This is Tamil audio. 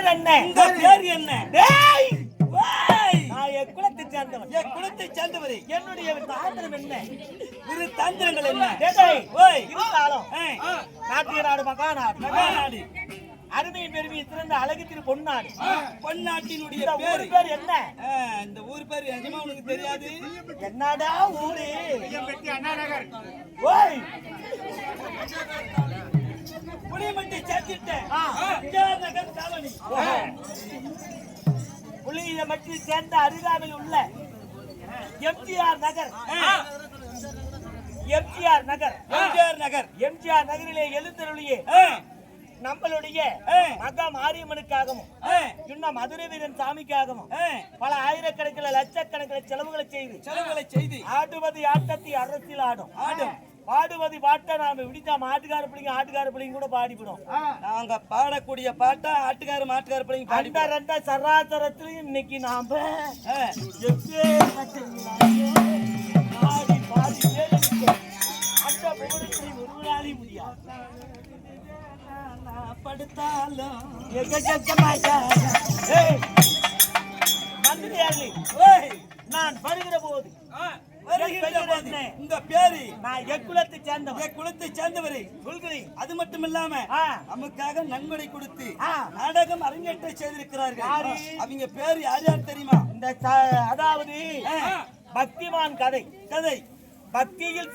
பெயர் என்ன? பேர் என்ன? டேய் ஓய் நான் குலத்தை சேர்ந்தவன். குலத்தை சேர்ந்தவரே. என்னுடைய தாந்திரம் என்ன? இரு தாந்திரங்கள் என்ன? டேய் ஓய் இருந்தாலும் ஆ நாட்டிய நாடு மகாநாடு மகாநாடு அருமை பெருமை சிறந்த அழகு திரு பொன்னாடு. பொன்னாட்டினுடைய இந்த ஊர் பேர் பேர் என்ன? இந்த ஊர் பேர் நிஜமா உனக்கு தெரியாது? என்னடா ஊரு? ஓய் புளியமட்டி சேர்த்துட்டேன். நகர் காலனி. புளிய மட்டில் சேர்ந்த அருகாமையில் உள்ள எம்ஜிஆர் நகர். எம்ஜிஆர் நகர். எம்ஜிஆர் நகர். எம்ஜிஆர் நகரிலே எழுந்தருளியே நம்மளுடைய மகா மாரியம்மனுக்காகவும் இன்னும் மதுரை வீரன் சாமிக்காகவும் பல ஆயிரக்கணக்கில் லட்சக்கணக்கில் செலவுகளை செய்து ஆடுவது ஆட்டத்தை அரசியல் ஆடும் பாடுவது பாட்டை நாம விடிச்சா மாட்டுக்கார பிள்ளைங்க கூட பாடிவிடும். நாங்க பாடக்கூடிய பாட்டா ஆட்டுக்கார மாட்டுக்கார பிள்ளைங்க அந்த ரெண்ட சராசரத்திலையும் இன்னைக்கு நாம பாடி அந்த புகழத்தை ஒரு நாளை முடியாது. படுத்தாலும் நான் வருகிற போது உங்க பேரு நான் எக்குலத்தை சேர்ந்தவன். குலத்தை சேர்ந்தவரை சொல்கிறேன். அது மட்டும் இல்லாம நமக்காக நன்கொடை கொடுத்து ஆ. நாடகம் அரங்கேற்ற செய்திருக்கிறார்கள். யாரு? அவங்க பேரு யார் யார் தெரியுமா? இந்த அதாவது பக்திமான் கதை கதை பக்தியில்